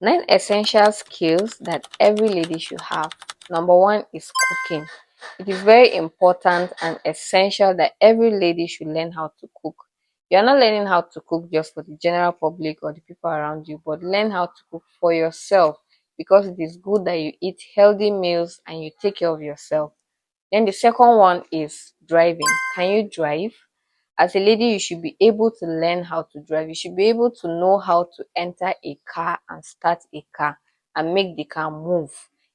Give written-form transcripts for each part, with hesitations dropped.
9 essential skills that every lady should have. Number one is cooking. It is very important and essential that every lady should learn how to cook. You're not learning how to cook just for the general public or the people around you, but learn how to cook for yourself, because it is good that you eat healthy meals and you take care of yourself. Then the second one is driving. Can you drive? As a lady, you should be able to learn how to drive. You should be able to know how to enter a car and start a car and make the car move.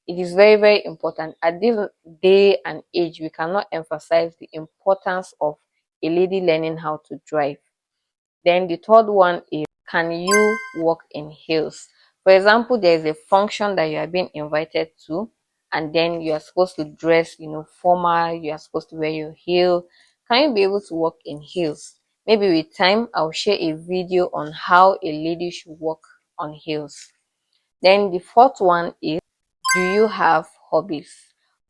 It is very, very important. At this day and age, we cannot emphasize the importance of a lady learning how to drive. Then the third one is, can you walk in heels? For example, there is a function that you are being invited to, and then you are supposed to dress, formal, you are supposed to wear your heel. Can you be able to walk in heels? Maybe with time, I'll share a video on how a lady should walk on heels. Then the fourth one is, do you have hobbies?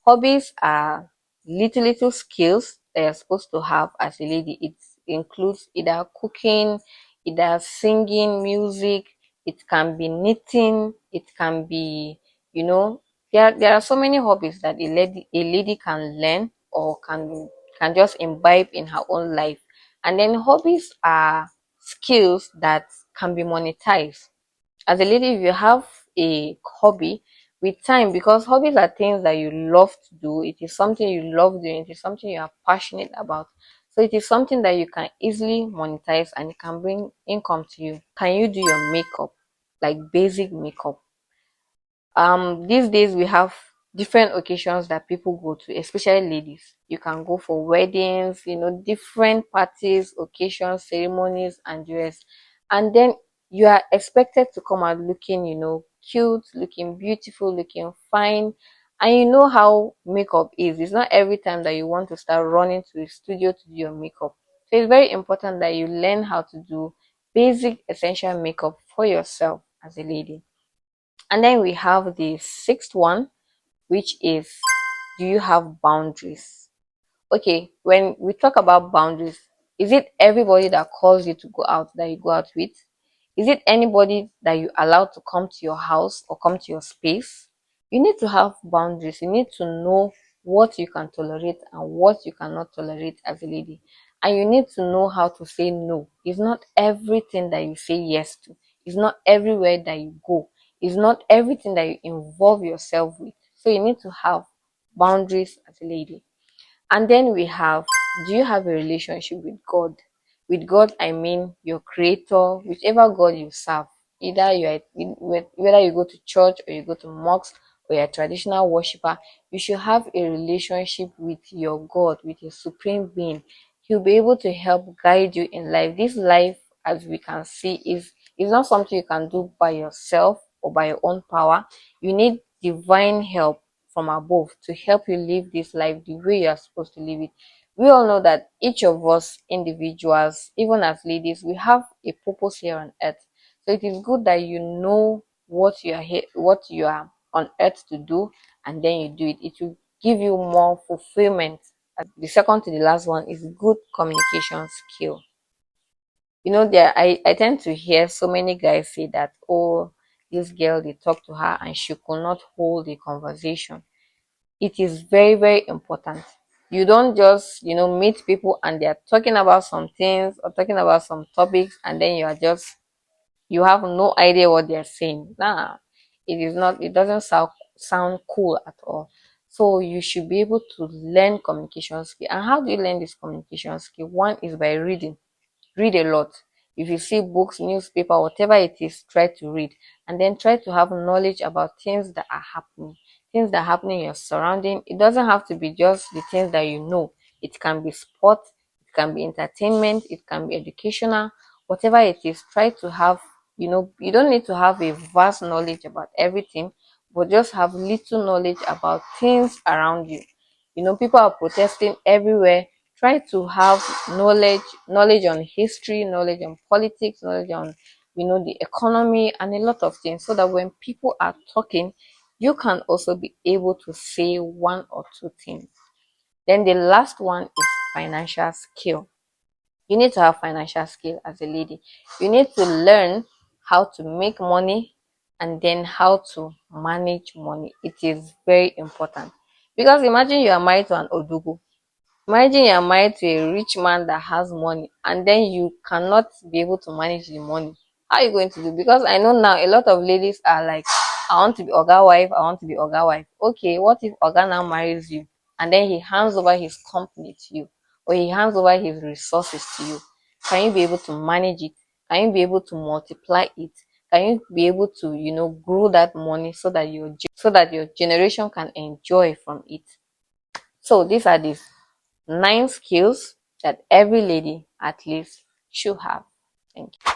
Hobbies are little skills that you're supposed to have as a lady. It includes either cooking, either singing, music, it can be knitting, it can be, there are so many hobbies that a lady can learn or can just imbibe in her own life. And then hobbies are skills that can be monetized. As a lady, if you have a hobby, with time, because hobbies are things that you love to do, it is something you love doing, it is something you are passionate about, so it is something that you can easily monetize and it can bring income to you. Can you do your makeup, like basic makeup? These days we have different occasions that people go to, especially ladies. You can go for weddings, different parties, occasions, ceremonies, and dress. And then you are expected to come out looking, cute, looking beautiful, looking fine. And you know how makeup is. It's not every time that you want to start running to a studio to do your makeup. So it's very important that you learn how to do basic essential makeup for yourself as a lady. And then we have the sixth one, which is, do you have boundaries? Okay, when we talk about boundaries, is it everybody that calls you to go out that you go out with? Is it anybody that you allow to come to your house or come to your space? You need to have boundaries. You need to know what you can tolerate and what you cannot tolerate as a lady. And you need to know how to say no. It's not everything that you say yes to. It's not everywhere that you go. It's not everything that you involve yourself with. So you need to have boundaries as a lady. And then we have, do you have a relationship with God? With God, I mean your creator, whichever God you serve. Either whether you go to church or you go to mosque or you're a traditional worshiper, you should have a relationship with your God, with your supreme being. He'll be able to help guide you in life. This life, as we can see, is not something you can do by yourself or by your own power. You need divine help from above to help you live this life the way you are supposed to live it. We all know that each of us individuals, even as ladies, we have a purpose here on earth. So it is good that you know what you are on earth to do, and then you do it. It will give you more fulfillment. The second to the last one is good communication skill. I tend to hear so many guys say that, oh, this girl, they talk to her and she could not hold a conversation. It is very, very important. You don't just, meet people and they're talking about some things or talking about some topics, and then you have no idea what they're saying. Nah, it doesn't sound cool at all. So you should be able to learn communication skill. And how do you learn this communication skill? One is by reading. Read a lot. If you see books, newspaper, whatever it is, try to read. And then try to have knowledge about things that are happening. Things that are happening in your surrounding. It doesn't have to be just the things that you know. It can be sport, it can be entertainment, it can be educational. Whatever it is, try to have, you don't need to have a vast knowledge about everything, but just have little knowledge about things around you. People are protesting everywhere. Try to have knowledge on history, knowledge on politics, knowledge on the economy and a lot of things, so that when people are talking, you can also be able to say one or two things. Then the last one is financial skill. You need to have financial skill as a lady. You need to learn how to make money, and then how to manage money. It is very important, because imagine you are married to an odugu. Imagine you are married to a rich man that has money, and then you cannot be able to manage the money. How are you going to do? Because I know now a lot of ladies are like, I want to be Oga wife, I want to be Oga wife. Okay, what if Oga now marries you and then he hands over his company to you, or he hands over his resources to you? Can you be able to manage it? Can you be able to multiply it? Can you be able to, grow that money so that your generation can enjoy from it? So these are the 9 skills that every lady at least should have. Thank you.